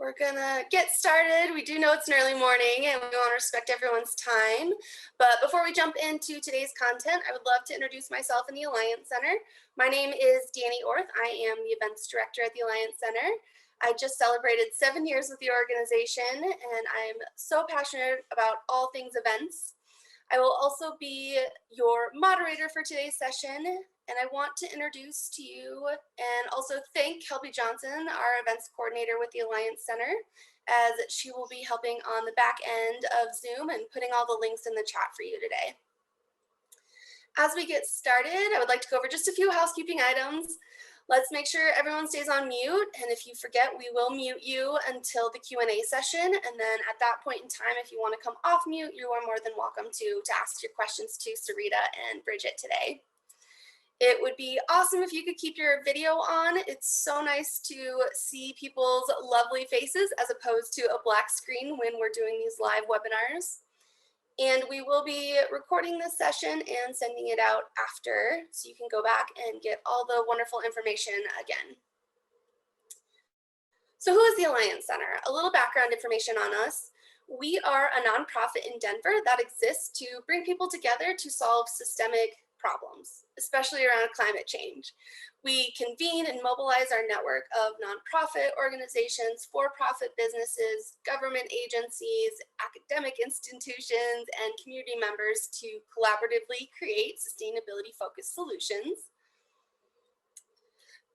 We're gonna get started. We do know it's an early morning and we want to respect everyone's time. But before we jump into today's content, I would love to introduce myself in the Alliance Center. My name is Danny Orth. I am the events director at the Alliance Center. I just celebrated 7 years with the organization and I'm so passionate about all things events. I will also be your moderator for today's session, and I want to introduce to you and also thank Kelby Johnson, our events coordinator with the Alliance Center, as she will be helping on the back end of Zoom and putting all the links in the chat for you today. As we get started, I would like to go over just a few housekeeping items. Let's make sure everyone stays on mute, and if you forget, we will mute you until the Q&A session, and then at that point in time, if you want to come off mute, you are more than welcome to ask your questions to Sarita and Bridget today. It would be awesome if you could keep your video on. It's so nice to see people's lovely faces as opposed to a black screen when we're doing these live webinars. And we will be recording this session and sending it out after, so you can go back and get all the wonderful information again. So who is the Alliance Center? A little background information on us. We are a nonprofit in Denver that exists to bring people together to solve systemic problems, especially around climate change. We convene and mobilize our network of nonprofit organizations, for-profit businesses, government agencies, academic institutions, and community members to collaboratively create sustainability-focused solutions.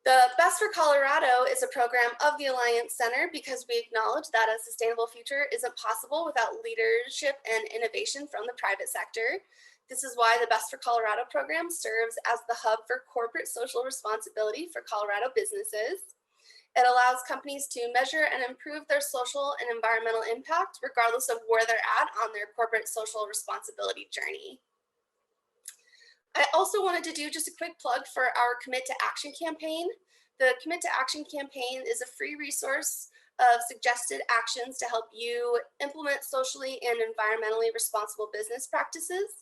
The Best for Colorado is a program of the Alliance Center because we acknowledge that a sustainable future isn't possible without leadership and innovation from the private sector. This is why the Best for Colorado program serves as the hub for corporate social responsibility for Colorado businesses. It allows companies to measure and improve their social and environmental impact regardless of where they're at on their corporate social responsibility journey. I also wanted to do just a quick plug for our Commit to Action campaign. The Commit to Action campaign is a free resource of suggested actions to help you implement socially and environmentally responsible business practices.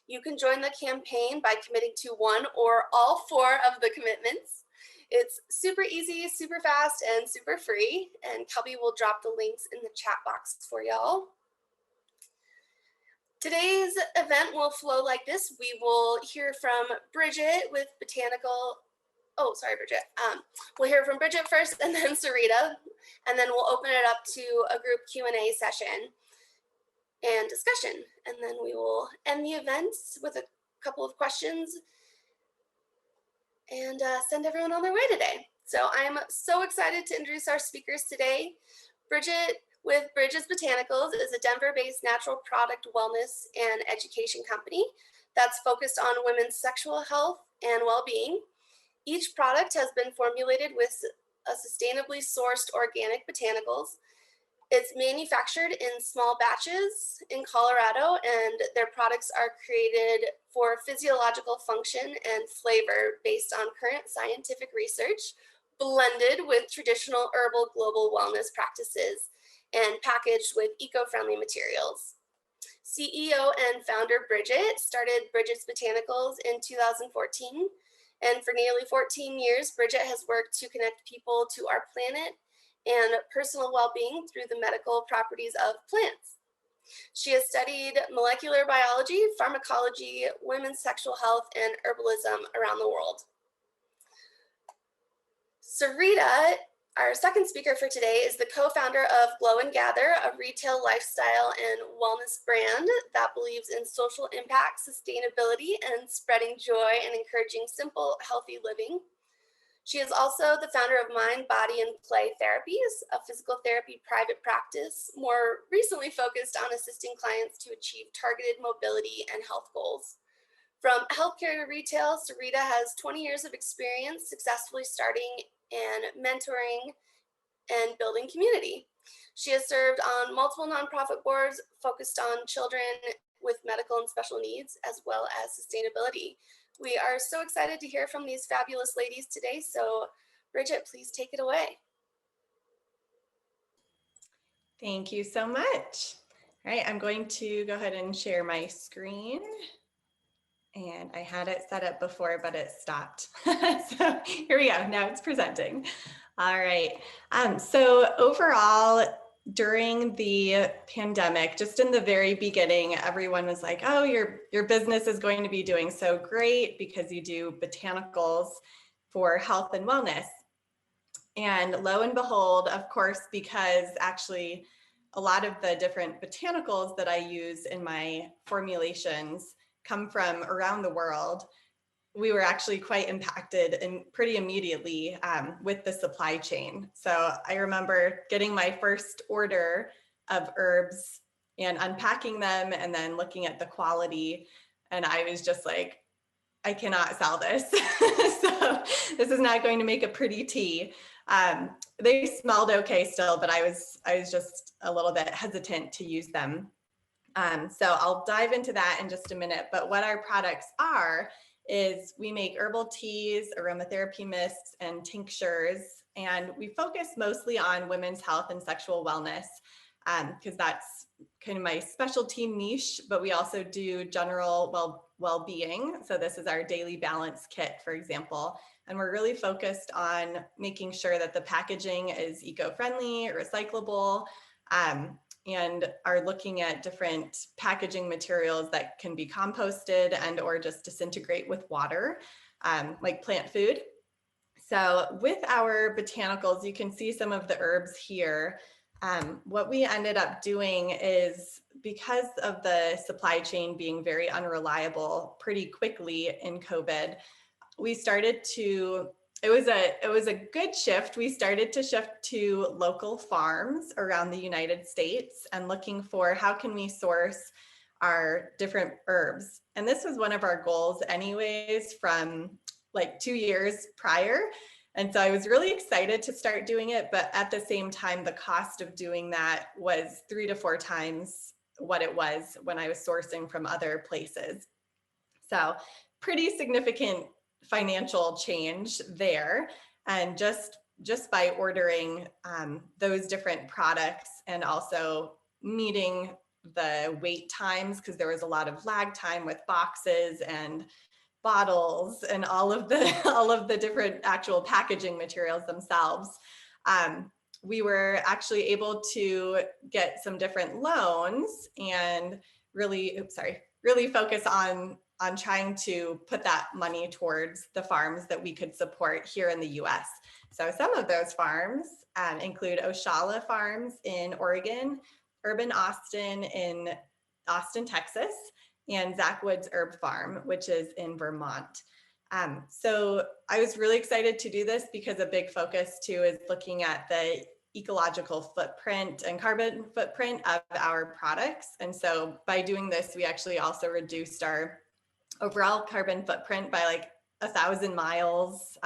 You can join the campaign by committing to one or all 4 of the commitments. It's super easy, super fast, and super free, and Kelby will drop the links in the chat box for y'all. Today's event will flow like this. We will hear from Bridget with Botanical. Oh, sorry, Bridget. We'll hear from Bridget first and then Sarita, and then we'll open it up to a group Q&A session and discussion. And then we will end the event with a couple of questions and send everyone on their way today. So I'm so excited to introduce our speakers today. Bridget with Bridget's Botanicals is a Denver-based natural product wellness and education company that's focused on women's sexual health and well-being. Each product has been formulated with a sustainably sourced organic botanicals. It's manufactured in small batches in Colorado, and their products are created for physiological function and flavor based on current scientific research, blended with traditional herbal global wellness practices, and packaged with eco-friendly materials. CEO and founder Bridget started Bridget's Botanicals in 2014, and for nearly 14 years, Bridget has worked to connect people to our planet and personal well-being through the medical properties of plants. She has studied molecular biology, pharmacology, women's sexual health, and herbalism around the world. Sarita, our second speaker for today, is the co-founder of Glow and Gather, a retail lifestyle and wellness brand that believes in social impact, sustainability, and spreading joy and encouraging simple, healthy living. She is also the founder of Mind, Body, and Play Therapies, a physical therapy private practice, more recently focused on assisting clients to achieve targeted mobility and health goals. From healthcare to retail, Sarita has 20 years of experience successfully starting and mentoring and building community. She has served on multiple nonprofit boards focused on children with medical and special needs, as well as sustainability. We are so excited to hear from these fabulous ladies today. So Bridget, please take it away. Thank you so much. All right, I'm going to go ahead and share my screen. And I had it set up before, but it stopped. So here we go, now it's presenting. All right. So overall, during the pandemic, just in the very beginning, everyone was like, "Oh, your business is going to be doing so great because you do botanicals for health and wellness." And lo and behold, of course, because actually a lot of the different botanicals that I use in my formulations come from around the world, we were actually quite impacted and pretty immediately with the supply chain. So I remember getting my first order of herbs and unpacking them and then looking at the quality. And I was just like, I cannot sell this. So this is not going to make a pretty tea. They smelled okay still, but I was just a little bit hesitant to use them. So I'll dive into that in just a minute. But what our products are is we make herbal teas, aromatherapy mists, and tinctures. And we focus mostly on women's health and sexual wellness because that's kind of my specialty niche, but we also do general well-being. So this is our daily balance kit, for example. And we're really focused on making sure that the packaging is eco-friendly, recyclable, and are looking at different packaging materials that can be composted and or just disintegrate with water, like plant food. So with our botanicals, you can see some of the herbs here. What we ended up doing is, because of the supply chain being very unreliable pretty quickly in COVID, we started to, it was a good shift. We started to shift to local farms around the United States and looking for how can we source our different herbs. And this was one of our goals anyways from like 2 years prior. And so I was really excited to start doing it, but at the same time, the cost of doing that was 3 to 4 times what it was when I was sourcing from other places. So pretty significant financial change there. And just by ordering those different products and also meeting the wait times, because there was a lot of lag time with boxes and bottles and all of the different actual packaging materials themselves. We were actually able to get some different loans and really focus on trying to put that money towards the farms that we could support here in the US. So some of those farms include Oshala Farms in Oregon, Urban Austin in Austin, Texas, and Zach Wood's Herb Farm, which is in Vermont. So I was really excited to do this because a big focus too is looking at the ecological footprint and carbon footprint of our products. And so by doing this, we actually also reduced our overall carbon footprint by like 1,000 miles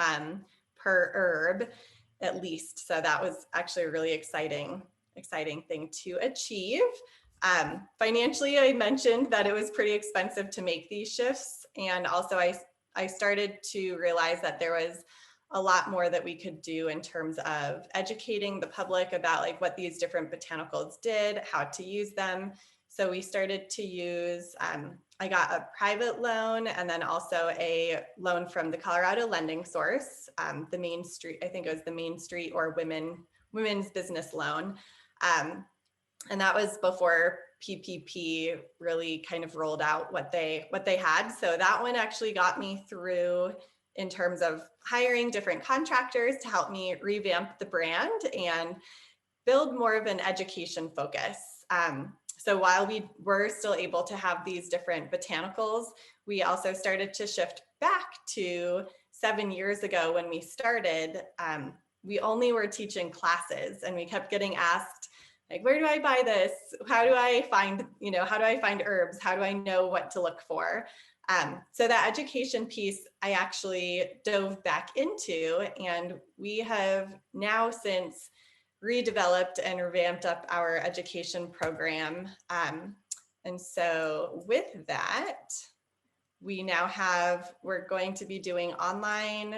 per herb at least. So that was actually a really exciting thing to achieve. Financially, I mentioned that it was pretty expensive to make these shifts. And also I started to realize that there was a lot more that we could do in terms of educating the public about like what these different botanicals did, how to use them. So we started to use, I got a private loan and then also a loan from the Colorado Lending Source, the Main Street, I think it was the Main Street or Women's Business Loan. And that was before PPP really kind of rolled out what they had. So that one actually got me through in terms of hiring different contractors to help me revamp the brand and build more of an education focus. So while we were still able to have these different botanicals, we also started to shift back to 7 years ago when we started. We only were teaching classes and we kept getting asked, like, where do I buy this? How do I find herbs? How do I know what to look for? So that education piece, I actually dove back into, and we have now since redeveloped and revamped up our education program. And so with that, we're going to be doing online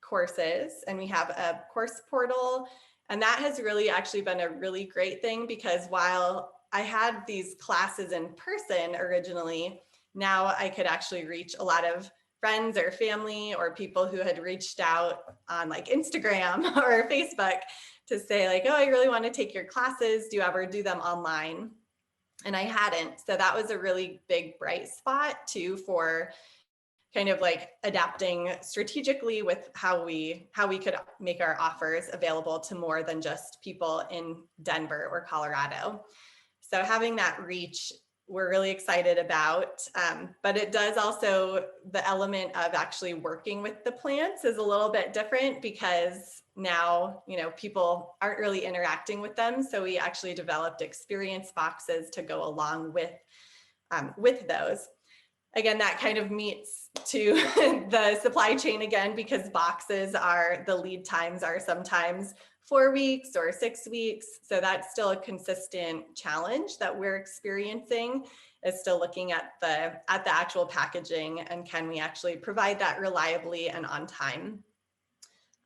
courses, and we have a course portal. And that has really actually been a really great thing, because while I had these classes in person originally, now I could actually reach a lot of friends or family or people who had reached out on like Instagram or Facebook to say like, oh, I really want to take your classes. Do you ever do them online? And I hadn't. So that was a really big bright spot too for kind of like adapting strategically with how we could make our offers available to more than just people in Denver or Colorado. So having that reach, we're really excited about, but it does also, the element of actually working with the plants is a little bit different because now, people aren't really interacting with them. So we actually developed experience boxes to go along with those. Again, that kind of meets to the supply chain again, because the lead times are sometimes 4 weeks or 6 weeks. So that's still a consistent challenge that we're experiencing, is still looking at the actual packaging and can we actually provide that reliably and on time.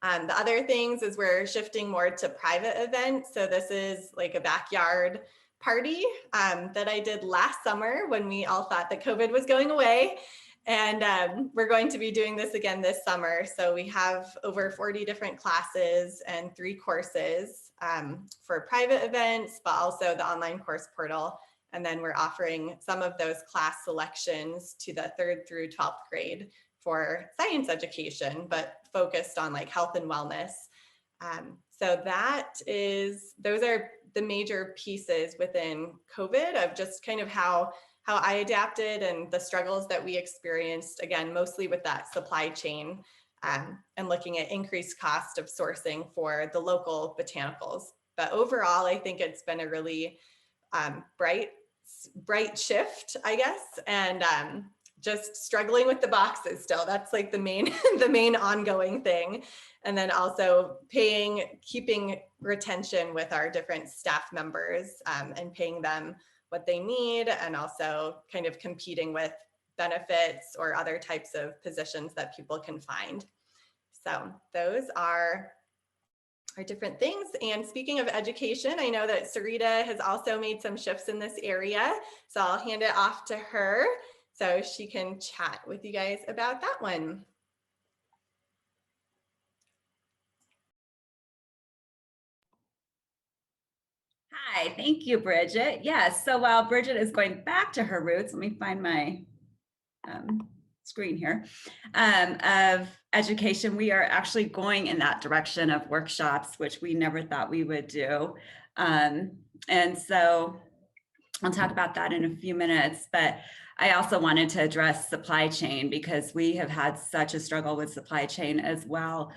The other things is we're shifting more to private events. So this is like a backyard party that I did last summer when we all thought that COVID was going away. And we're going to be doing this again this summer. So we have over 40 different classes and 3 courses for private events, but also the online course portal. And then we're offering some of those class selections to the 3rd through 12th grade for science education, but focused on like health and wellness. So those are the major pieces within COVID of just kind of how I adapted and the struggles that we experienced, again, mostly with that supply chain and looking at increased cost of sourcing for the local botanicals. But overall, I think it's been a really bright shift, I guess. And just struggling with the boxes still. That's like the main ongoing thing. And then also keeping retention with our different staff members and paying them what they need, and also kind of competing with benefits or other types of positions that people can find. So those are different things. And speaking of education, I know that Sarita has also made some shifts in this area. So I'll hand it off to her so she can chat with you guys about that one. Hi, thank you, Bridget. Yes, so while Bridget is going back to her roots, let me find my screen here, of education, we are actually going in that direction of workshops, which we never thought we would do. And so I'll talk about that in a few minutes, but I also wanted to address supply chain because we have had such a struggle with supply chain as well,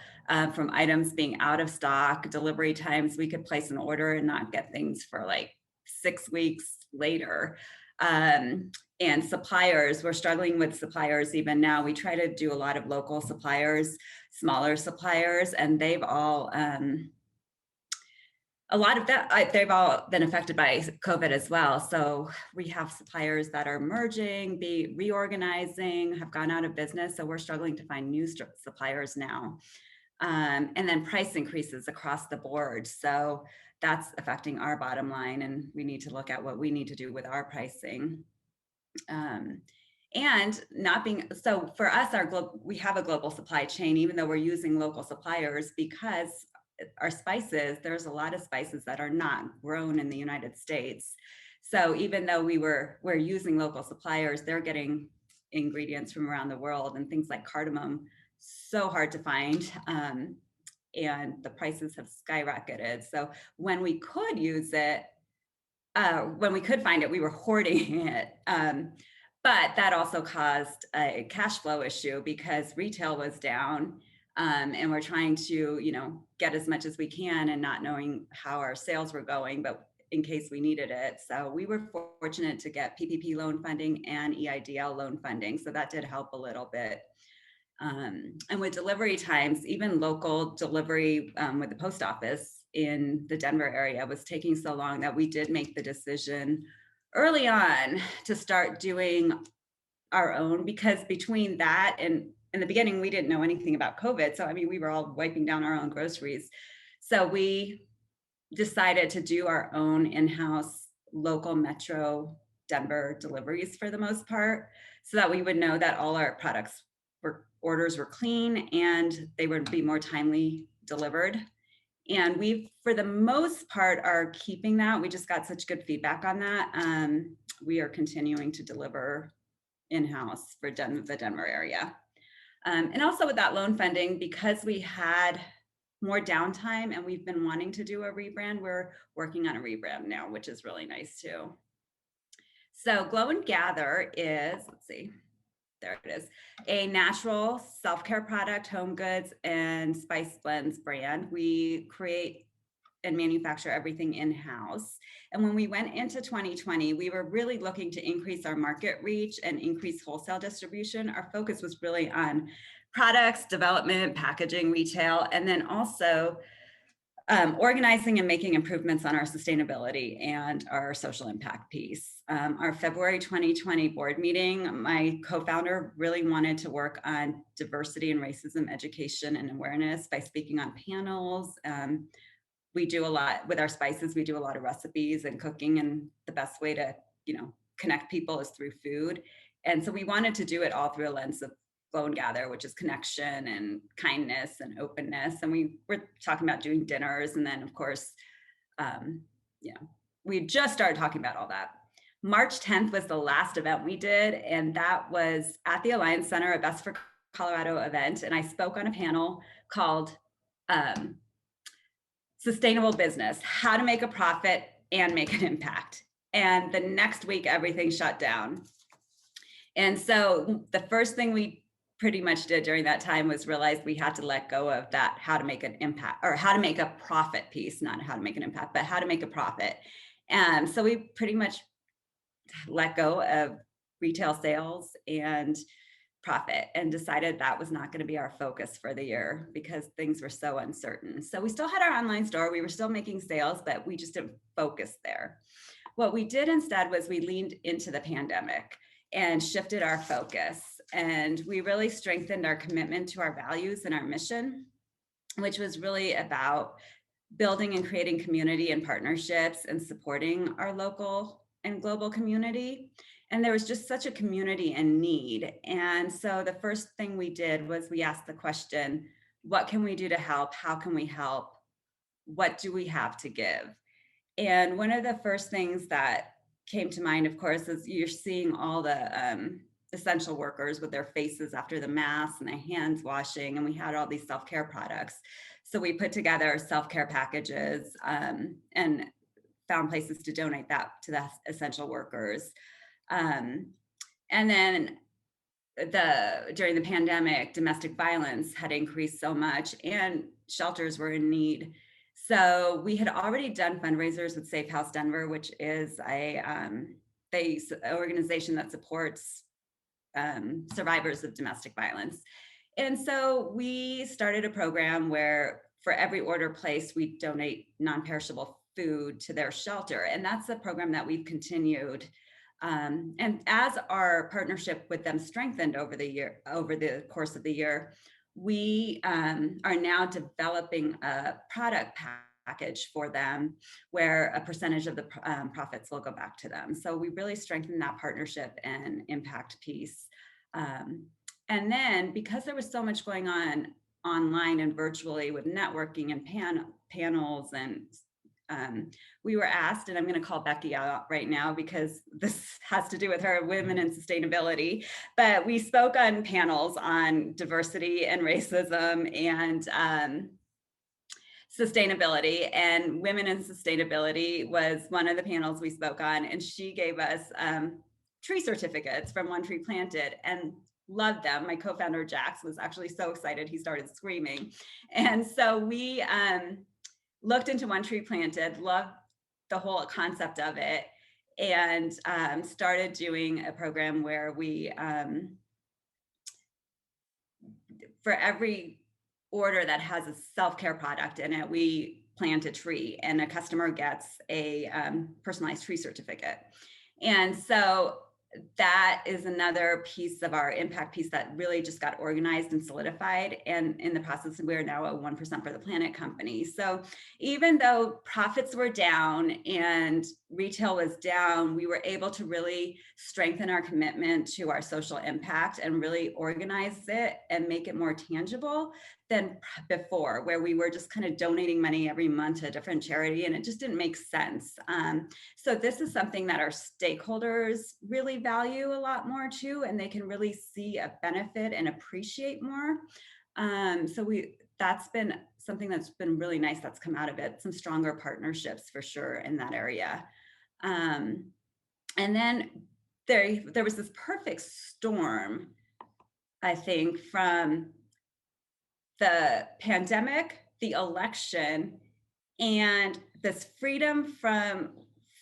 from items being out of stock, delivery times. We could place an order and not get things for like 6 weeks later. And suppliers, we're struggling with suppliers even now. We try to do a lot of local suppliers, smaller suppliers, and they've all, a lot of that, they've all been affected by COVID as well. So we have suppliers that are merging, reorganizing, have gone out of business. So we're struggling to find new suppliers now. And then price increases across the board. So that's affecting our bottom line, and we need to look at what we need to do with our pricing. And not being, so for us, we have a global supply chain, even though we're using local suppliers, because our spices, there's a lot of spices that are not grown in the United States. So even though we're using local suppliers, they're getting ingredients from around the world, and things like cardamom, so hard to find. And the prices have skyrocketed. So when we could use it, when we could find it, we were hoarding it. But that also caused a cash flow issue because retail was down. And we're trying to, get as much as we can and not knowing how our sales were going, but in case we needed it. So we were fortunate to get PPP loan funding and EIDL loan funding. So that did help a little bit. And with delivery times, even local delivery with the post office in the Denver area was taking so long that we did make the decision early on to start doing our own, because between that and in the beginning, we didn't know anything about COVID. So, we were all wiping down our own groceries. So we decided to do our own in-house local metro Denver deliveries for the most part, so that we would know that all our products were orders were clean and they would be more timely delivered. And we, for the most part, are keeping that. We just got such good feedback on that. We are continuing to deliver in-house for the Denver area. And also with that loan funding, because we had more downtime and we've been wanting to do a rebrand, we're working on a rebrand now, which is really nice too. So Glow and Gather is, let's see, there it is, a natural self-care product, home goods, and spice blends brand. We create and manufacture everything in-house. And when we went into 2020, we were really looking to increase our market reach and increase wholesale distribution. Our focus was really on products, development, packaging, retail, and then also organizing and making improvements on our sustainability and our social impact piece. Our February 2020 board meeting, my co-founder really wanted to work on diversity and racism education and awareness by speaking on panels. We do a lot with our spices. We do a lot of recipes and cooking, and the best way to, connect people is through food. And so we wanted to do it all through a lens of Glow and Gather, which is connection and kindness and openness. And we were talking about doing dinners. And then of course, we just started talking about all that. March 10th was the last event we did. And that was at the Alliance Center, a Best for Colorado event. And I spoke on a panel called Sustainable Business, How to Make a Profit and Make an Impact. And the next week, everything shut down. And so the first thing we pretty much did during that time was realize we had to let go of that how to make an impact, or how to make a profit piece, not how to make an impact, but how to make a profit. And so we pretty much let go of retail sales and profit and decided that was not going to be our focus for the year because things were so uncertain. So we still had our online store, we were still making sales, but we just didn't focus there. What we did instead was we leaned into the pandemic and shifted our focus. And we really strengthened our commitment to our values and our mission, which was really about building and creating community and partnerships and supporting our local and global community. And there was just such a community in need. And so the first thing we did was we asked the question, what can we do to help? How can we help? What do we have to give? And one of the first things that came to mind, of course, is you're seeing all the essential workers with their faces after the masks and the hands washing, and we had all these self-care products. So we put together self-care packages and found places to donate that to the essential workers. And then during the pandemic, domestic violence had increased so much and shelters were in need. So we had already done fundraisers with Safe House Denver, which is an organization that supports survivors of domestic violence. And so we started a program where for every order placed, we donate non-perishable food to their shelter. And that's a program that we've continued. And as our partnership with them strengthened over the course of the year, we are now developing a product package for them where a percentage of the profits will go back to them. So we really strengthened that partnership and impact piece. And then because there was so much going on online and virtually with networking and panels and we were asked, and I'm going to call Becky out right now because this has to do with her women and sustainability, but we spoke on panels on diversity and racism and sustainability, and women and sustainability was one of the panels we spoke on, and she gave us tree certificates from One Tree Planted and loved them. My co-founder Jax was actually so excited he started screaming. And so we looked into One Tree Planted, loved the whole concept of it, and started doing a program where we, for every order that has a self-care product in it, we plant a tree and a customer gets a personalized tree certificate. And so that is another piece of our impact piece that really just got organized and solidified. And in the process, we're now a 1% for the Planet company. So even though profits were down and retail was down, we were able to really strengthen our commitment to our social impact and really organize it and make it more tangible than before, where we were just kind of donating money every month to a different charity, and it just didn't make sense. So this is something that our stakeholders really value a lot more too, and they can really see a benefit and appreciate more. That's been something that's been really nice that's come out of it, some stronger partnerships for sure in that area. And then there was this perfect storm, I think, from the pandemic, the election, and this freedom from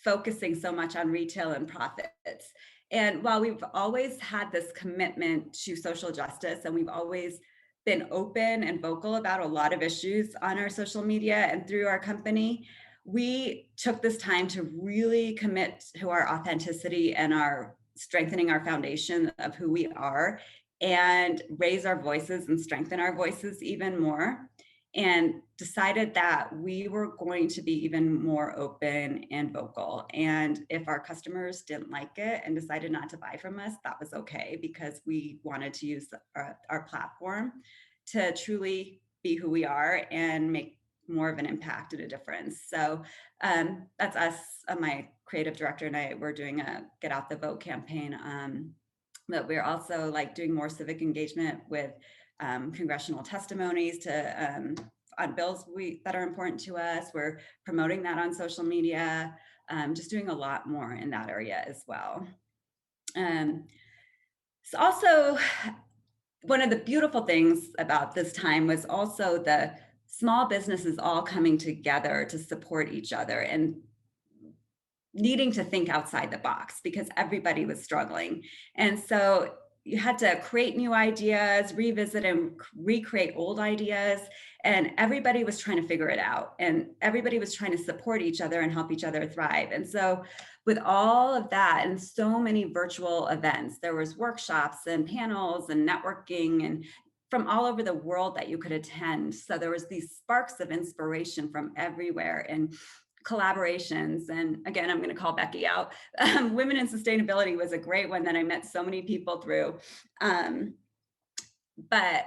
focusing so much on retail and profits. And while we've always had this commitment to social justice, and we've always been open and vocal about a lot of issues on our social media and through our company, we took this time to really commit to our authenticity and our strengthening our foundation of who we are, and raise our voices and strengthen our voices even more, and decided that we were going to be even more open and vocal. And if our customers didn't like it and decided not to buy from us, that was okay, because we wanted to use our platform to truly be who we are and make more of an impact and a difference. So that's us, my creative director and I, we're doing a Get Out the Vote campaign. But we're also like doing more civic engagement with congressional testimonies to on bills that are important to us. We're promoting that on social media, just doing a lot more in that area as well. So also, one of the beautiful things about this time was also the small businesses all coming together to support each other and needing to think outside the box, because everybody was struggling. And so you had to create new ideas, revisit and recreate old ideas, and everybody was trying to figure it out, and everybody was trying to support each other and help each other thrive. And so with all of that and so many virtual events, there was workshops and panels and networking and from all over the world that you could attend. So there was these sparks of inspiration from everywhere, and collaborations. And again, I'm going to call Becky out. Women in Sustainability was a great one that I met so many people through. But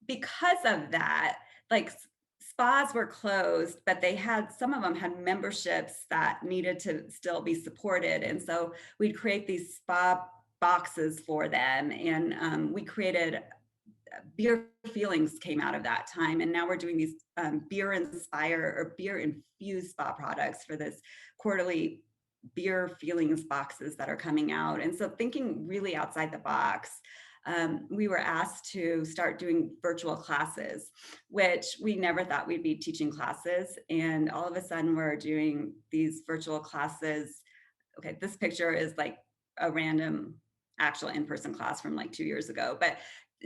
because of that, like spas were closed, but they had, some of them had memberships that needed to still be supported. And so we'd create these spa boxes for them. And we created beer feelings came out of that time. And now we're doing these beer inspire or beer infused spa products for this quarterly beer feelings boxes that are coming out. And so thinking really outside the box, we were asked to start doing virtual classes, which we never thought we'd be teaching classes. And all of a sudden we're doing these virtual classes. Okay, this picture is like a random actual in-person class from like 2 years ago, but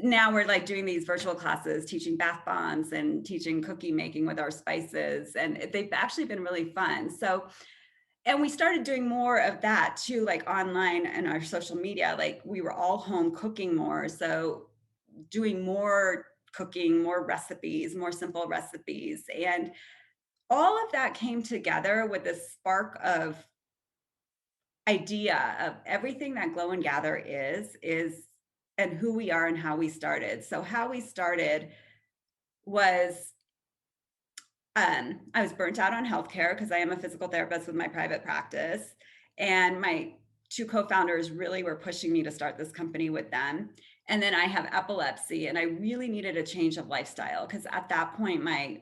now we're like doing these virtual classes, teaching bath bombs and teaching cookie making with our spices. And they've actually been really fun. So, and we started doing more of that too, like online and our social media, like we were all home cooking more. So doing more cooking, more recipes, more simple recipes. And all of that came together with this spark of idea of everything that Glow and Gather is and who we are and how we started. So how we started was, I was burnt out on healthcare because I am a physical therapist with my private practice. And my two co-founders really were pushing me to start this company with them. And then I have epilepsy, and I really needed a change of lifestyle because at that point, my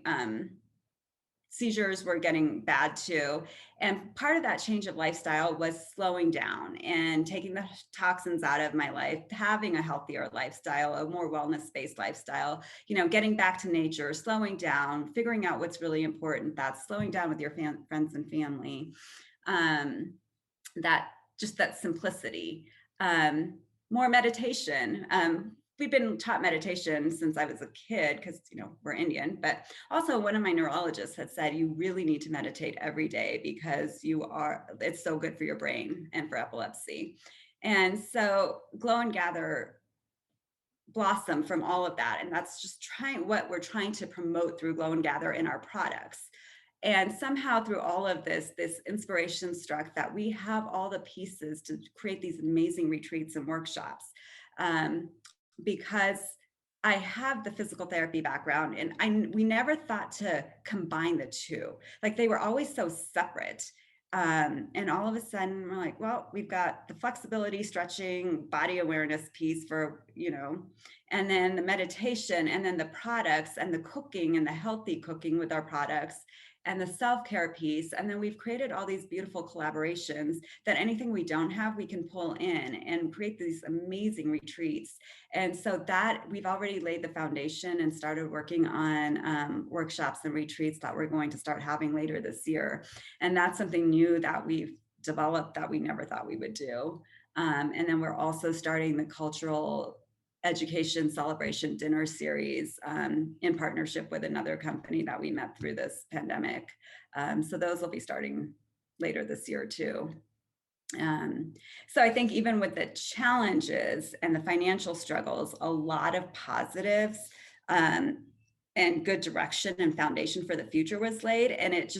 seizures were getting bad too. And part of that change of lifestyle was slowing down and taking the toxins out of my life, having a healthier lifestyle, a more wellness-based lifestyle, getting back to nature, slowing down, figuring out what's really important. That's slowing down with your friends and family. That simplicity, more meditation. We've been taught meditation since I was a kid because, we're Indian, but also one of my neurologists had said, you really need to meditate every day because it's so good for your brain and for epilepsy. And so Glow and Gather blossom from all of that. And that's just what we're trying to promote through Glow and Gather in our products. And somehow through all of this inspiration struck that we have all the pieces to create these amazing retreats and workshops. Because I have the physical therapy background, and we never thought to combine the two. Like, they were always so separate. And all of a sudden we're like, well, we've got the flexibility, stretching, body awareness piece for, and then the meditation, and then the products, and the cooking, and the healthy cooking with our products, and the self-care piece. And then we've created all these beautiful collaborations that anything we don't have, we can pull in and create these amazing retreats. And so that we've already laid the foundation and started working on workshops and retreats that we're going to start having later this year. And that's something new that we've developed that we never thought we would do. And then we're also starting the cultural education celebration dinner series in partnership with another company that we met through this pandemic. So those will be starting later this year too. So I think even with the challenges and the financial struggles, a lot of positives and good direction and foundation for the future was laid. And it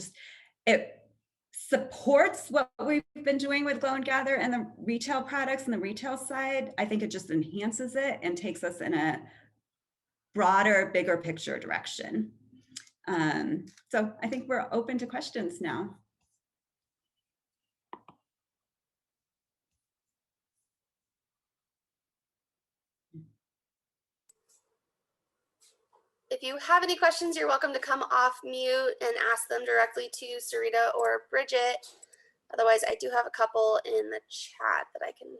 supports what we've been doing with Glow and Gather and the retail products and the retail side. I think it just enhances it and takes us in a broader, bigger picture direction. So I think we're open to questions now. If you have any questions, you're welcome to come off mute and ask them directly to Sarita or Bridget. Otherwise, I do have a couple in the chat that I can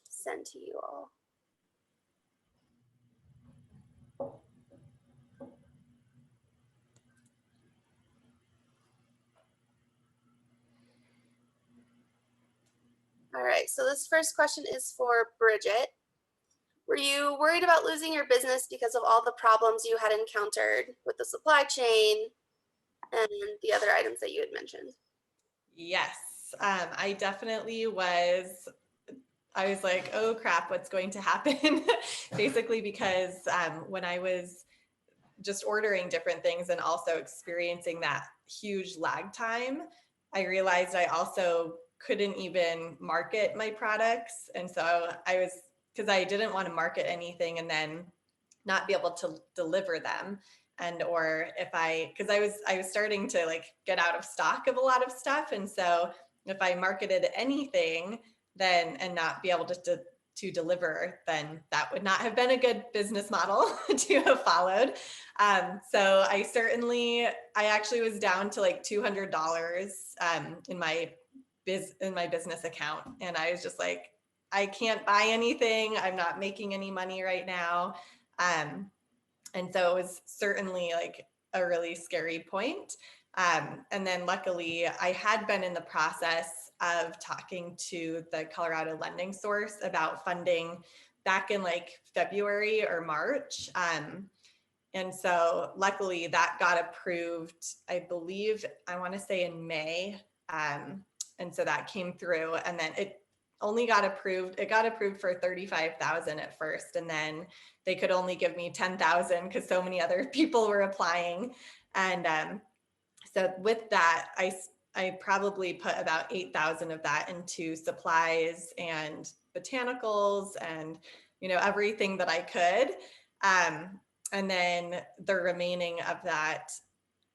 send to you all. All right, so this first question is for Bridget. Were you worried about losing your business because of all the problems you had encountered with the supply chain and the other items that you had mentioned? Yes, I definitely was. I was like, oh crap, what's going to happen? Basically, because when I was just ordering different things and also experiencing that huge lag time, I realized I also couldn't even market my products. And so because I didn't want to market anything and then not be able to deliver them. And or because I was starting to like get out of stock of a lot of stuff. And so if I marketed anything then and not be able to deliver, then that would not have been a good business model to have followed. So I actually was down to like $200 in my business account. And I was just like, I can't buy anything. I'm not making any money right now. And so it was certainly like a really scary point. And then luckily I had been in the process of talking to the Colorado Lending Source about funding back in like February or March. And so luckily that got approved, I believe, I want to say in May. And so that came through, and then it only got approved. It got approved for $35,000 at first, and then they could only give me $10,000 because so many other people were applying. And so with that, I probably put about $8,000 of that into supplies and botanicals and everything that I could. And then the remaining of that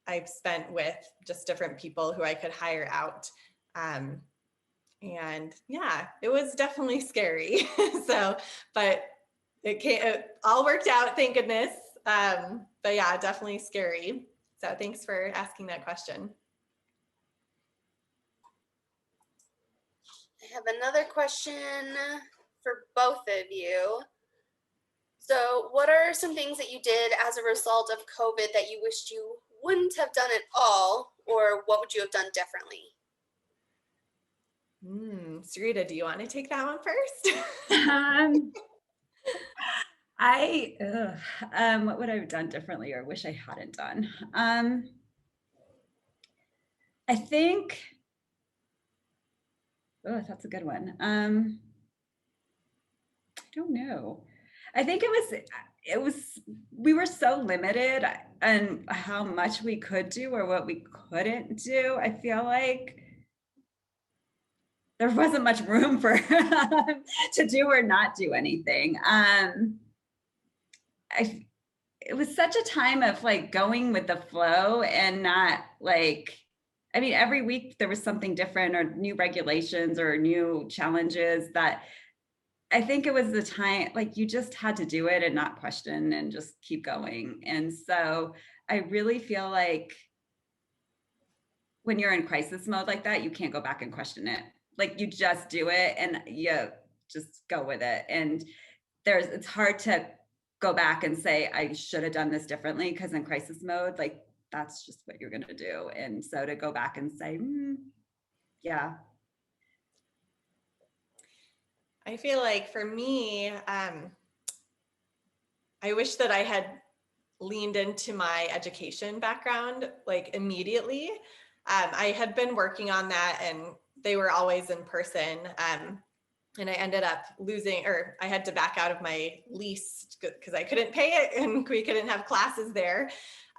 I've spent with just different people who I could hire out. And yeah, it was definitely scary. But it all worked out, thank goodness. But yeah, definitely scary. So thanks for asking that question. I have another question for both of you. So what are some things that you did as a result of COVID that you wished you wouldn't have done at all, or what would you have done differently? Sarita, do you want to take that one first? What would I have done differently or wish I hadn't done? I think, that's a good one. don't know. I think we were so limited on how much we could do or what we couldn't do. I feel like there wasn't much room for to do or not do anything. It was such a time of like going with the flow and not like, I mean, every week there was something different or new regulations or new challenges that I think it was the time, like you just had to do it and not question and just keep going. And so I really feel like when you're in crisis mode like that, you can't go back and question it. Like you just do it and you just go with it. And it's hard to go back and say, I should have done this differently, because in crisis mode, like that's just what you're going to do. And so to go back and say, yeah. I feel like for me, I wish that I had leaned into my education background like immediately. I had been working on that and they were always in person. And I ended up I had to back out of my lease because I couldn't pay it and we couldn't have classes there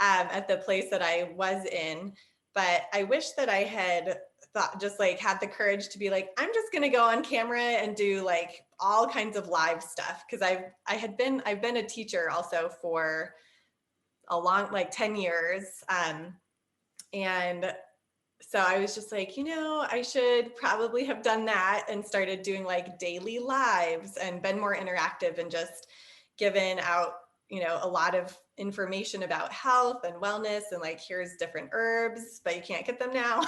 at the place that I was in. But I wish that I had had the courage to be like, I'm just going to go on camera and do like all kinds of live stuff. Cause I've been a teacher also for a long, like 10 years. And so I was just like, I should probably have done that and started doing like daily lives and been more interactive and just given out, a lot of information about health and wellness and like, here's different herbs, but you can't get them now.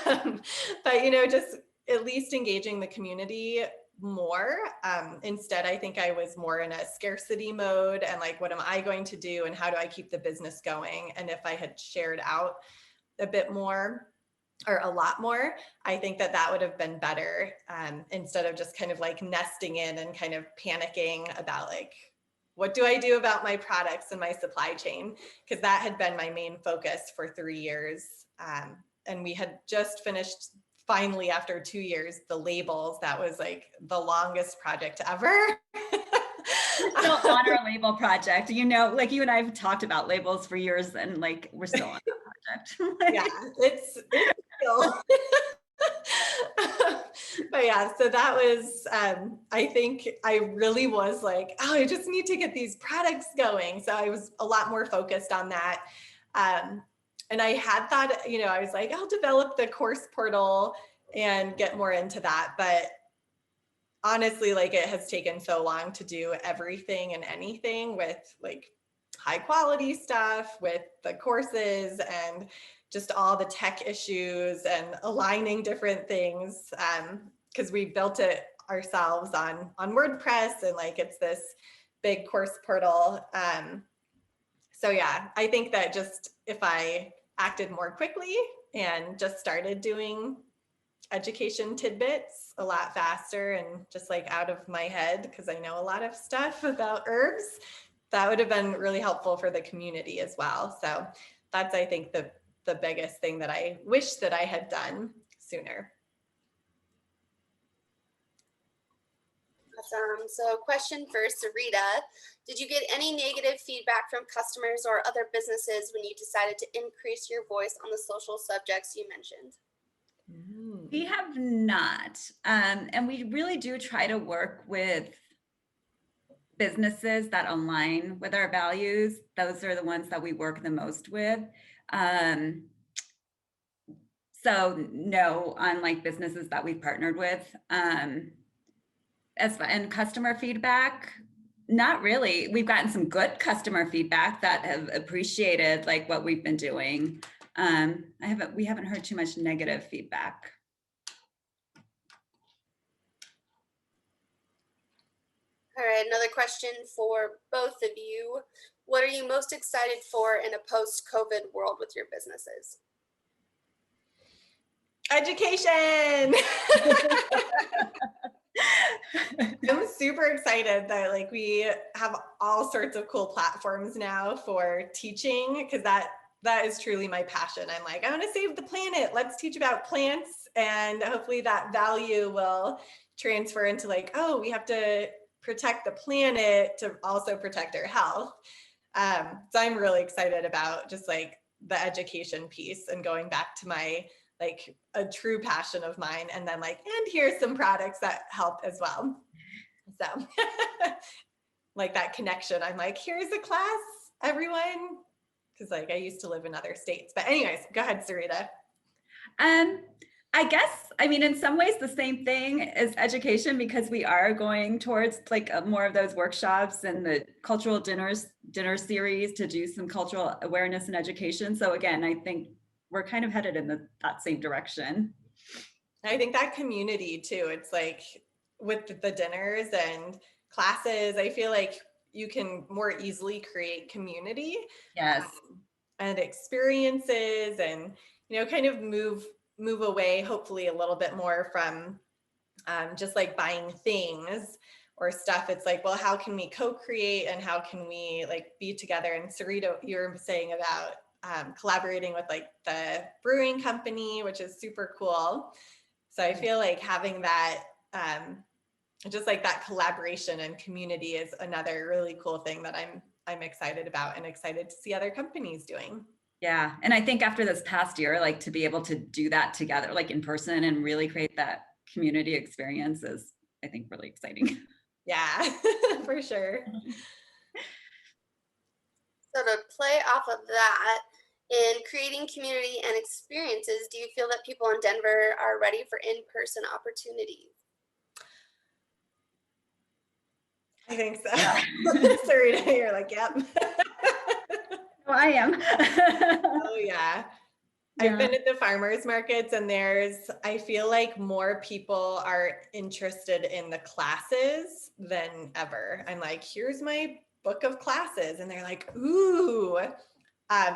But, just at least engaging the community more. Instead, I think I was more in a scarcity mode and like, what am I going to do and how do I keep the business going? And if I had shared out a bit more or a lot more, I think that would have been better, instead of just kind of like nesting in and kind of panicking about like, what do I do about my products and my supply chain? Because that had been my main focus for 3 years. And we had just finished finally after 2 years, the labels. That was like the longest project ever. We're still on our label project, like you and I have talked about labels for years and like we're still on that project. Yeah, it's still. But yeah, so that was, I think I really was like, oh, I just need to get these products going. So I was a lot more focused on that. And I had thought, I was like, I'll develop the course portal and get more into that. But honestly, like it has taken so long to do everything and anything with like high quality stuff, with the courses and just all the tech issues and aligning different things. Because we built it ourselves on WordPress and like it's this big course portal. So yeah, I think that just if I acted more quickly and just started doing education tidbits a lot faster and just like out of my head, because I know a lot of stuff about herbs, that would have been really helpful for the community as well. So that's, I think, the biggest thing that I wish that I had done sooner. Awesome. So question for Sarita, did you get any negative feedback from customers or other businesses when you decided to increase your voice on the social subjects you mentioned? We have not. And we really do try to work with businesses that align with our values. Those are the ones that we work the most with. So no, unlike businesses that we've partnered with. And customer feedback, not really. We've gotten some good customer feedback that have appreciated like what we've been doing. We haven't heard too much negative feedback. All right, another question for both of you. What are you most excited for in a post-COVID world with your businesses? Education. I'm super excited that like we have all sorts of cool platforms now for teaching, because that is truly my passion. I'm like, I want to save the planet. Let's teach about plants, and hopefully that value will transfer into like, oh, we have to protect the planet to also protect our health. So I'm really excited about just like the education piece and going back to my like a true passion of mine, and then like, and here's some products that help as well. So like that connection, I'm like, here's a class, everyone, because like I used to live in other states. But anyways, go ahead, Sarita. I guess, I mean, in some ways the same thing as education, because we are going towards like more of those workshops and the cultural dinner series to do some cultural awareness and education. So again, I think we're kind of headed in that same direction. I think that community too, it's like with the dinners and classes, I feel like you can more easily create community. Yes. And experiences, and kind of move away hopefully a little bit more from just like buying things or stuff. It's like, well, how can we co-create and how can we like be together? And Sarita, you were saying about collaborating with like the brewing company, which is super cool. So I feel like having that just like that collaboration and community is another really cool thing that I'm excited about and excited to see other companies doing. Yeah. And I think after this past year, like to be able to do that together, like in person and really create that community experience is, I think, really exciting. Yeah, for sure. So to play off of that, in creating community and experiences, do you feel that people in Denver are ready for in-person opportunities? I think so. Yeah. Sarita, you're like, yep. Well, I am. Oh yeah. Yeah. I've been at the farmers markets, and I feel like more people are interested in the classes than ever. I'm like, here's my book of classes. And they're like, ooh.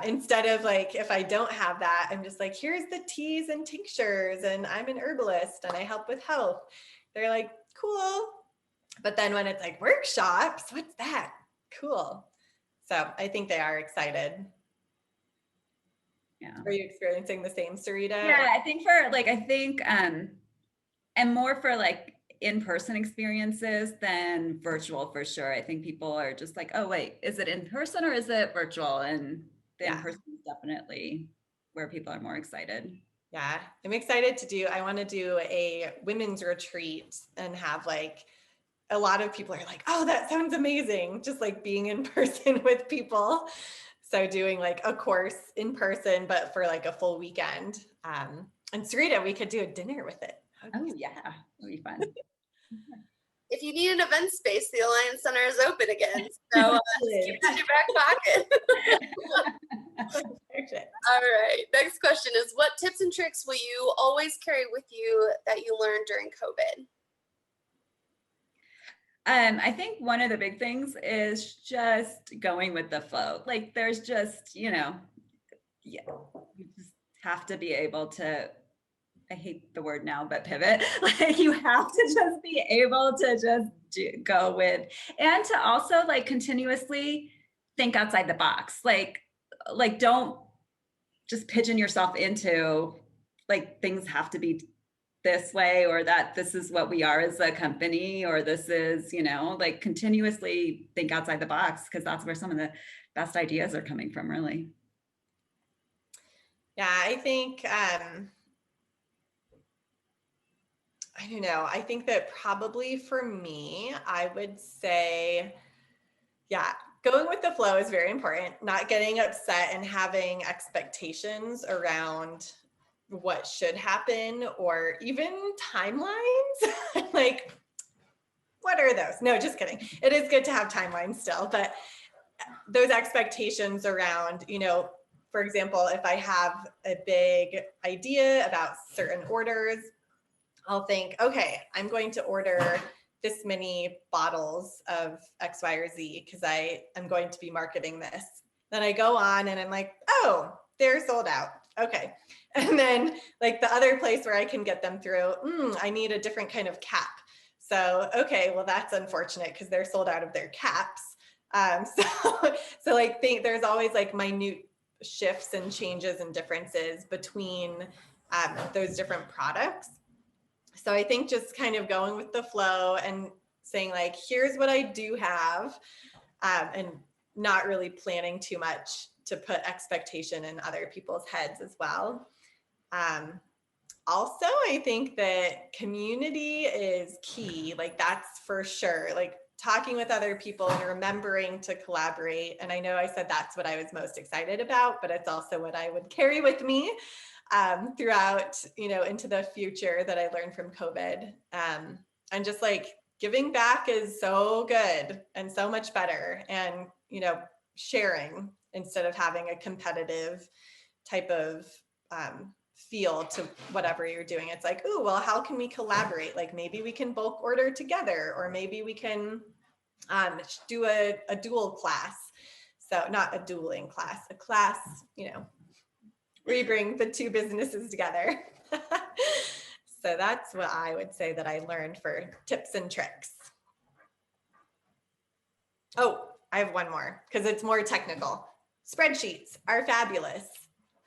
Instead of like, if I don't have that, I'm just like, here's the teas and tinctures, and I'm an herbalist and I help with health. They're like, cool. But then when it's like workshops, what's that? Cool. So I think they are excited. Yeah. Are you experiencing the same, Sarita? Yeah, I think and more for like in-person experiences than virtual for sure. I think people are just like, oh wait, is it in person or is it virtual? And the in-person is definitely where people are more excited. Yeah, I'm excited I want to do a women's retreat and have like, a lot of people are like, oh, that sounds amazing. Just like being in person with people. So doing like a course in person, but for like a full weekend. And Sarita, we could do a dinner with it. Oh yeah, that'd be fun. If you need an event space, the Alliance Center is open again. So just keep that in your back pocket. All right. Next question is, what tips and tricks will you always carry with you that you learned during COVID? I think one of the big things is just going with the flow. Like there's just, you just have to be able to, I hate the word now, but pivot. Like you have to just be able to just go with, and to also like continuously think outside the box. Like don't just pigeon yourself into like things have to be this way, or that this is what we are as a company, or this is, like continuously think outside the box, because that's where some of the best ideas are coming from, really. Yeah, I think, I don't know. I think that probably for me, I would say, yeah, going with the flow is very important. Not getting upset and having expectations around what should happen, or even timelines. Like, what are those? No, just kidding. It is good to have timelines still, but those expectations around, for example, if I have a big idea about certain orders, I'll think, okay, I'm going to order this many bottles of X, Y, or Z because I am going to be marketing this. Then I go on and I'm like, oh, they're sold out. Okay. And then like the other place where I can get them through, I need a different kind of cap. So, okay, well, that's unfortunate because they're sold out of their caps. So like there's always like minute shifts and changes and differences between those different products. So I think just kind of going with the flow and saying like, here's what I do have, and not really planning too much to put expectation in other people's heads as well. Also, I think that community is key. Like that's for sure. Like talking with other people and remembering to collaborate. And I know I said that's what I was most excited about, but it's also what I would carry with me throughout, into the future that I learned from COVID. And just like giving back is so good and so much better. And, sharing instead of having a competitive type of feel to whatever you're doing. It's like, oh, well, how can we collaborate? Like maybe we can bulk order together, or maybe we can do a dual class. So not a dueling class, a class, where you bring the two businesses together. So that's what I would say that I learned for tips and tricks. Oh, I have one more because it's more technical. Spreadsheets are fabulous.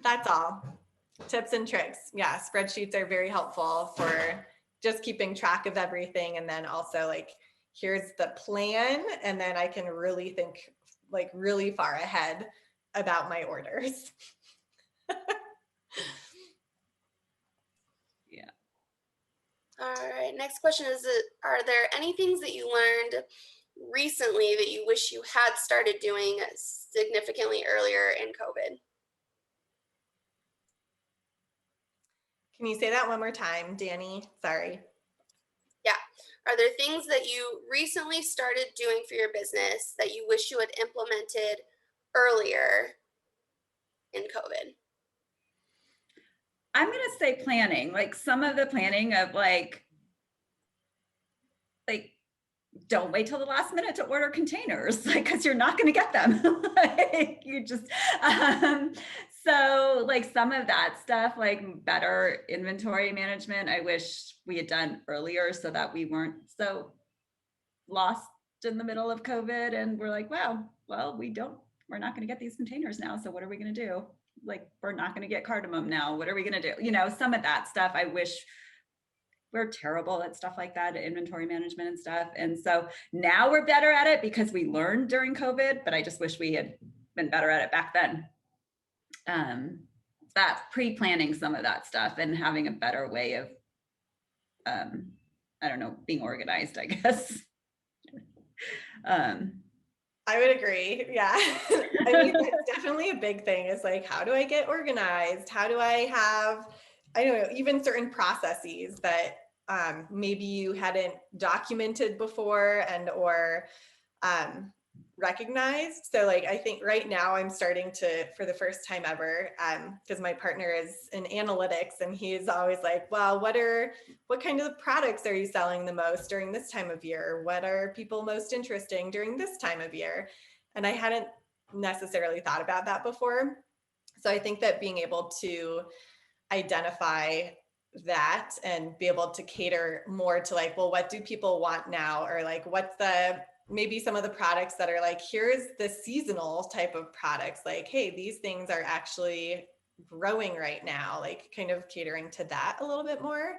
That's all. Tips and tricks. Yeah, spreadsheets are very helpful for just keeping track of everything. And then also like, here's the plan. And then I can really think like really far ahead about my orders. Yeah. All right, next question is, are there any things that you learned recently that you wish you had started doing significantly earlier in COVID? Can you say that one more time, Danny? Sorry. Yeah. Are there things that you recently started doing for your business that you wish you had implemented earlier in COVID? I'm going to say planning, like some of the planning of like don't wait till the last minute to order containers, like, cause you're not going to get them. Like you just, so like some of that stuff, like better inventory management, I wish we had done earlier so that we weren't so lost in the middle of COVID. And we're like, wow, well, we're not going to get these containers now. So what are we going to do? Like, we're not going to get cardamom now. What are we going to do? Some of that stuff, I wish. We're terrible at stuff like that, inventory management and stuff. And so now we're better at it because we learned during COVID, but I just wish we had been better at it back then. That pre-planning some of that stuff and having a better way of, being organized, I guess. I would agree. Yeah. I mean, it's definitely a big thing. Is like, how do I get organized? How do I have, I don't know, even certain processes that maybe you hadn't documented before or recognized. So like, I think right now I'm starting to, for the first time ever, because my partner is in analytics and he's always like, well, what kind of products are you selling the most during this time of year? What are people most interesting during this time of year? And I hadn't necessarily thought about that before. So I think that being able to identify that and be able to cater more to like, well, what do people want now? Or like, what's maybe some of the products that are like, here's the seasonal type of products, like, hey, these things are actually growing right now, like kind of catering to that a little bit more.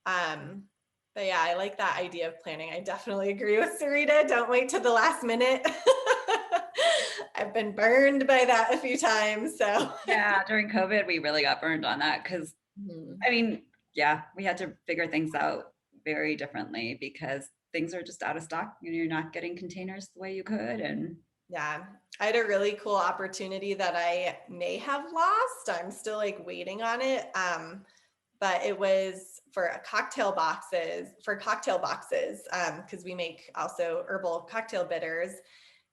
But yeah, I like that idea of planning. I definitely agree with Sarita. Don't wait till the last minute. I've been burned by that a few times. So yeah, during COVID, we really got burned on that because I mean, yeah, we had to figure things out very differently because things are just out of stock and you're not getting containers the way you could. And yeah, I had a really cool opportunity that I may have lost. I'm still like waiting on it. But it was for cocktail boxes, because we make also herbal cocktail bitters.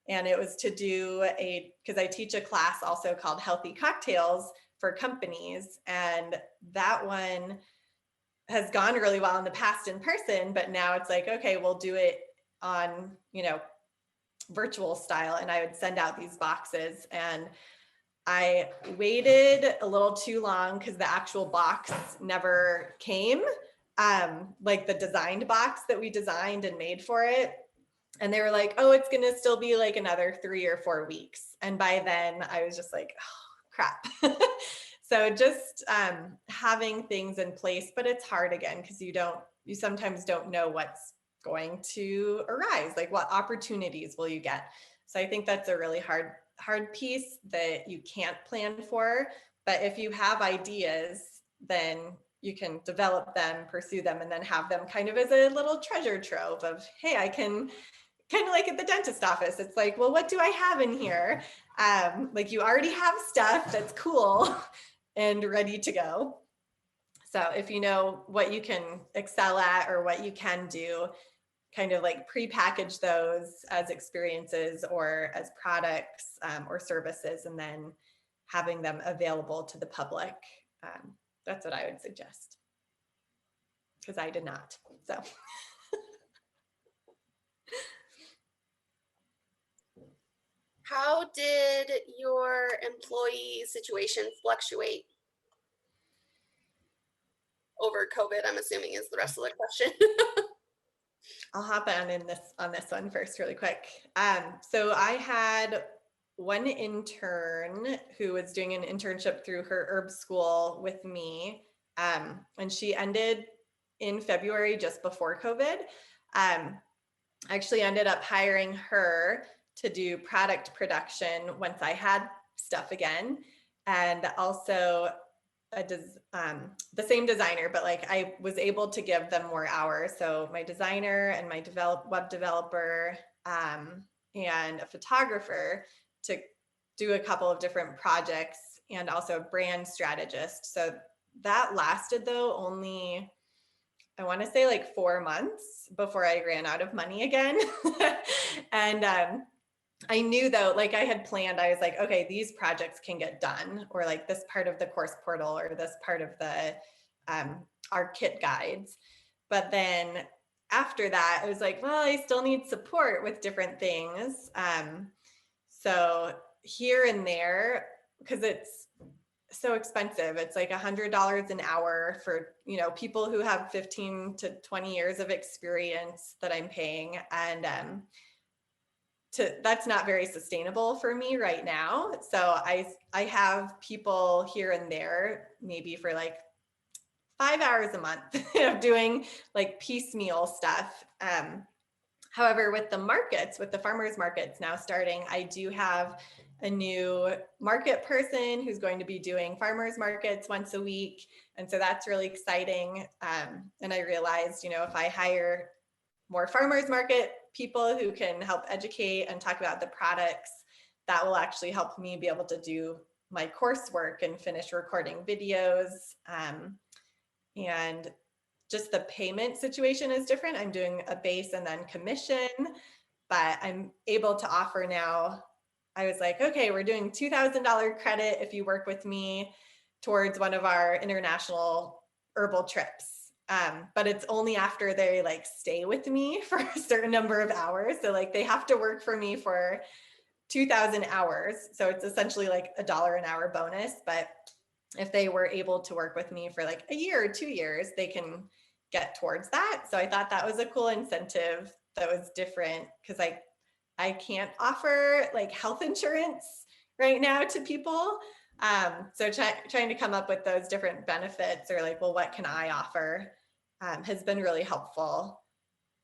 And it was to do because I teach a class also called Healthy Cocktails for companies. And that one has gone really well in the past in person, but now it's like, okay, we'll do it on, virtual style. And I would send out these boxes and I waited a little too long because the actual box never came, like the designed box that we designed and made for it. And they were like, oh, it's going to still be like another 3 or 4 weeks. And by then I was just like, oh, crap. So just having things in place, but it's hard again, because you sometimes don't know what's going to arise? Like what opportunities will you get? So I think that's a really hard piece that you can't plan for. But if you have ideas, then you can develop them, pursue them, and then have them kind of as a little treasure trove of, hey, I can kind of like at the dentist office. It's like, well, what do I have in here? Like you already have stuff that's cool and ready to go. So if you know what you can excel at or what you can do, kind of like pre-package those as experiences or as products or services, and then having them available to the public. That's what I would suggest, because I did not. So. How did your employee situation fluctuate over COVID? I'm assuming is the rest of the question. I'll hop on this one first really quick. So I had one intern who was doing an internship through her herb school with me. And she ended in February just before COVID. I actually ended up hiring her to do product production once I had stuff again. And also the same designer, but like I was able to give them more hours. So my designer and my web developer and a photographer to do a couple of different projects, and also a brand strategist. So that lasted though only, I want to say like 4 months before I ran out of money again. And I knew though, like I had planned, I was like, okay, these projects can get done, or like this part of the course portal, or this part of the our kit guides. But then after that, I was like, well, I still need support with different things. So here and there, because it's so expensive, it's like $100 an hour for, you know, people who have 15 to 20 years of experience that I'm paying. And that's not very sustainable for me right now. So I have people here and there, maybe for like 5 hours a month of doing like piecemeal stuff. However, with the markets, with the farmers markets now starting, I do have a new market person who's going to be doing farmers markets once a week. And so that's really exciting. And I realized, you know, if I hire more farmers market people who can help educate and talk about the products, that will actually help me be able to do my coursework and finish recording videos. And just the payment situation is different. I'm doing a base and then commission, but I'm able to offer now. I was like, okay, we're doing $2,000 credit if you work with me towards one of our international herbal trips. But it's only after they like stay with me for a certain number of hours. So like they have to work for me for 2,000 hours. So it's essentially like $1 an hour bonus. But if they were able to work with me for like a year or 2 years, they can get towards that. So I thought that was a cool incentive that was different, because I can't offer like health insurance right now to people. So trying to come up with those different benefits, or like, well, what can I offer, has been really helpful,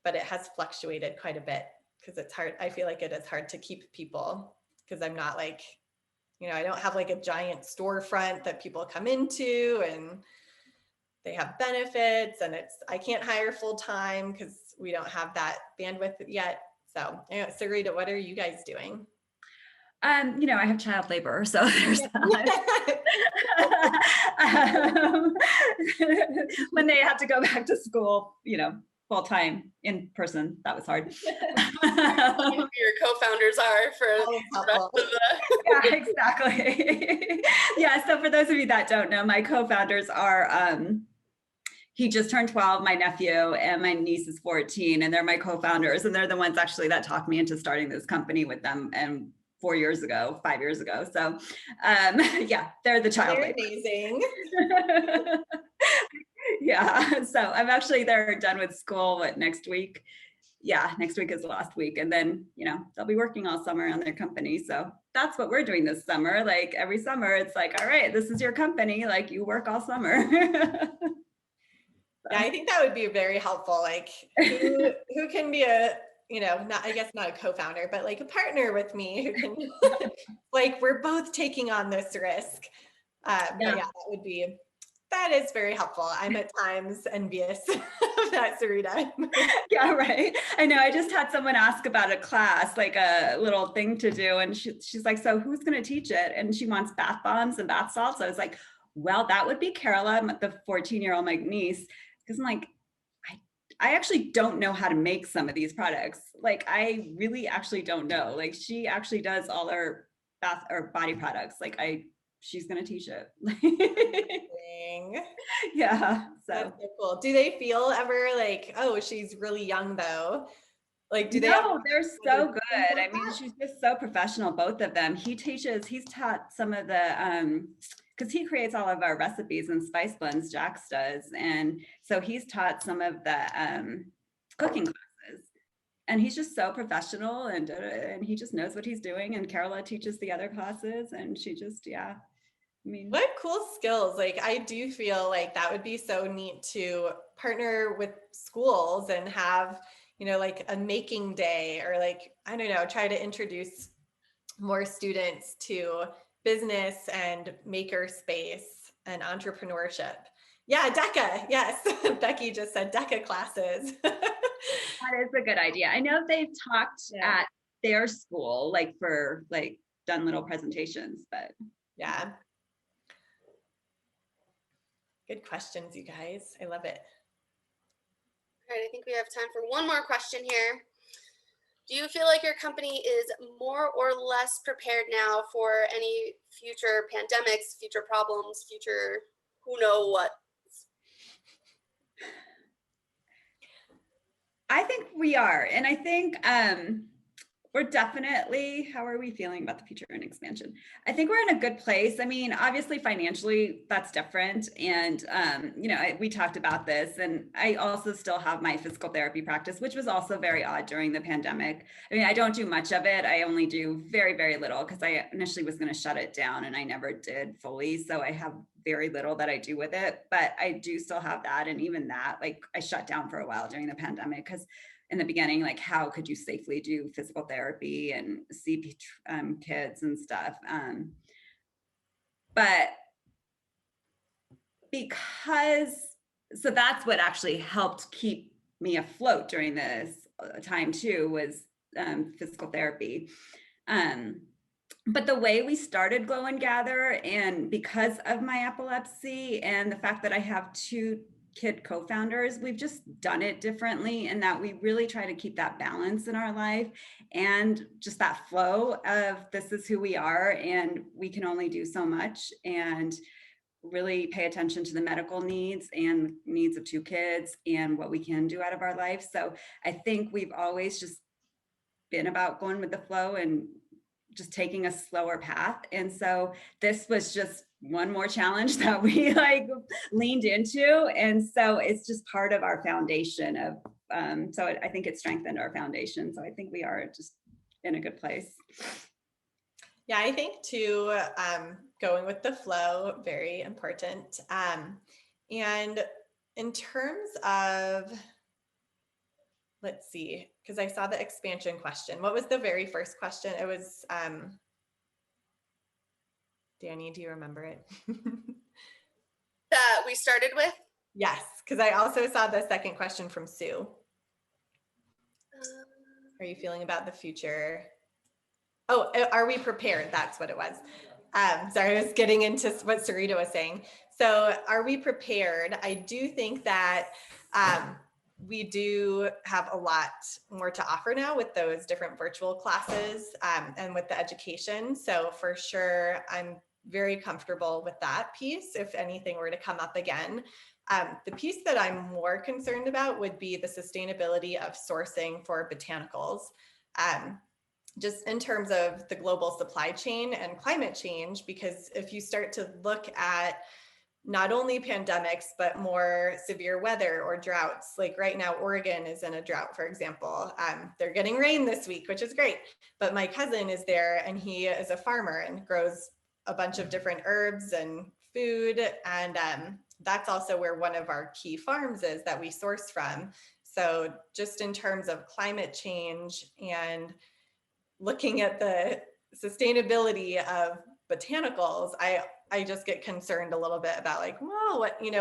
but it has fluctuated quite a bit because it's hard. I feel like it is hard to keep people, because I'm not like, you know, I don't have like a giant storefront that people come into and they have benefits, and I can't hire full time because we don't have that bandwidth yet. So, so Rita, what are you guys doing? You know, I have child labor, so there's that. When they had to go back to school, you know, full time in person, that was hard. Your co-founders are for the rest of the yeah, exactly. Yeah, so for those of you that don't know, my co-founders are he just turned 12, my nephew, and my niece is 14, and they're my co-founders, and they're the ones actually that talked me into starting this company with them, and 5 years ago. So yeah, they're the child labor. Amazing. Yeah, so they're done with school next week. Yeah, next week is the last week, and then, you know, they'll be working all summer on their company. So that's what we're doing this summer. Like every summer it's like, all right, this is your company, like you work all summer. Yeah, I think that would be very helpful. Like who can be a, not, I guess not a co-founder, but like a partner with me who can like, we're both taking on this risk. But yeah, that is very helpful. I'm at times envious of that, Sarita. Yeah, right. I know. I just had someone ask about a class, like a little thing to do. And she's like, so who's going to teach it? And she wants bath bombs and bath salts. I was like, well, that would be Carola, the 14-year-old, my niece. Because I'm like, I actually don't know how to make some of these products. Like, I really actually don't know. Like, she actually does all our bath or body products. Like, she's going to teach it. Yeah. That's so cool. Do they feel ever like, oh, she's really young though? Like, do they? No, they're so good. I mean, she's just so professional, both of them. He's taught some of the, because he creates all of our recipes and spice blends, Jax does. And so he's taught some of the cooking classes. And he's just so professional and he just knows what he's doing. And Carola teaches the other classes and she just, yeah. I mean, what cool skills. Like, I do feel like that would be so neat to partner with schools and have, like a making day, or like, I don't know, try to introduce more students to business and maker space and entrepreneurship. Yeah, DECA. Yes. Becky just said DECA classes. that is a good idea. I know they've talked at their school, like for like done little presentations, but yeah. Good questions, you guys. I love it. All right, I think we have time for one more question here. Do you feel like your company is more or less prepared now for any future pandemics, future problems, future who know what? I think we are. And I think we're definitely, how are we feeling about the future and expansion? I think we're in a good place. I mean, obviously financially that's different. And, we talked about this, and I also still have my physical therapy practice, which was also very odd during the pandemic. I mean, I don't do much of it. I only do very, very little because I initially was going to shut it down and I never did fully. So I have very little that I do with it, but I do still have that. And even that, like, I shut down for a while during the pandemic because in the beginning, like, how could you safely do physical therapy and see kids and stuff? But so that's what actually helped keep me afloat during this time too, was physical therapy. But the way we started Glow and Gather, and because of my epilepsy and the fact that I have 2 kid co-founders, we've just done it differently, and that we really try to keep that balance in our life and just that flow of this is who we are and we can only do so much, and really pay attention to the medical needs and needs of 2 kids and what we can do out of our life. So I think we've always just been about going with the flow and just taking a slower path. And so this was just one more challenge that we leaned into. And so it's just part of our foundation of, I think it strengthened our foundation. So I think we are just in a good place. Yeah, I think too, going with the flow, very important. And in terms of, let's see, because I saw the expansion question. What was the very first question? It was, Danny, do you remember it? That we started with? Yes, because I also saw the second question from Sue. Are you feeling about the future? Oh, are we prepared? That's what it was. Sorry, I was getting into what Sarita was saying. So are we prepared? I do think that we do have a lot more to offer now with those different virtual classes and with the education. So for sure, I'm very comfortable with that piece if anything were to come up again. The piece that I'm more concerned about would be the sustainability of sourcing for botanicals. Just in terms of the global supply chain and climate change, because if you start to look at not only pandemics, but more severe weather or droughts, like right now, Oregon is in a drought, for example. They're getting rain this week, which is great. But my cousin is there and he is a farmer and grows a bunch of different herbs and food. And that's also where one of our key farms is that we source from. So just in terms of climate change and looking at the sustainability of botanicals, I just get concerned a little bit about like, well,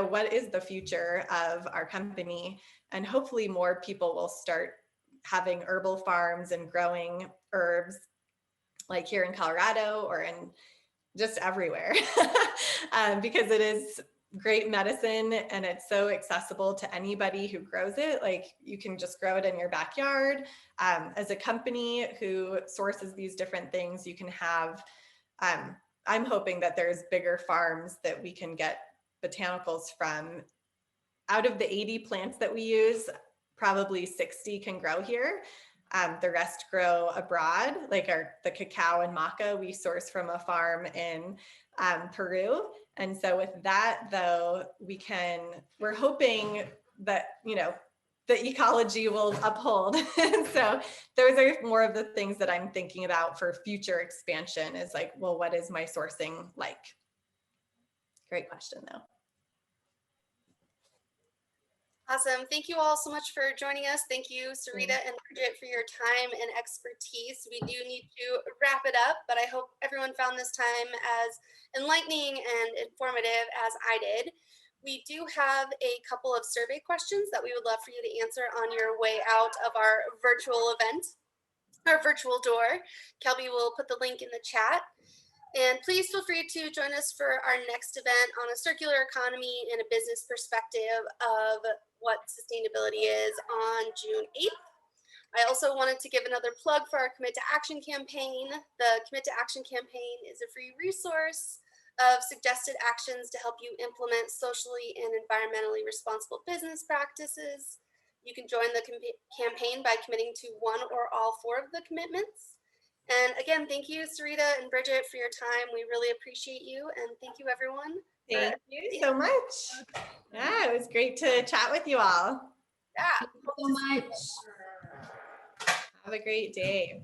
what is the future of our company? And hopefully more people will start having herbal farms and growing herbs like here in Colorado or in just everywhere because it is great medicine and it's so accessible to anybody who grows it. Like you can just grow it in your backyard. As a company who sources these different things, you can have, I'm hoping that there's bigger farms that we can get botanicals from. Out of the 80 plants that we use, probably 60 can grow here. The rest grow abroad, like the cacao and maca we source from a farm in Peru. And so with that, though, we're hoping that, the ecology will uphold. And so those are more of the things that I'm thinking about for future expansion is like, well, what is my sourcing like? Great question, though. Awesome. Thank you all so much for joining us. Thank you, Sarita and Bridget, for your time and expertise. We do need to wrap it up, but I hope everyone found this time as enlightening and informative as I did. We do have a couple of survey questions that we would love for you to answer on your way out of our virtual event, our virtual door. Kelby will put the link in the chat. And please feel free to join us for our next event on a circular economy and a business perspective of what sustainability is on June 8th. I also wanted to give another plug for our Commit to Action campaign. The Commit to Action campaign is a free resource of suggested actions to help you implement socially and environmentally responsible business practices. You can join the campaign by committing to one or all 4 of the commitments. And again, thank you, Sarita and Bridget, for your time. We really appreciate you. And thank you, everyone. Thank you so much. Yeah, it was great to chat with you all. Yeah. Thank you so much. Have a great day.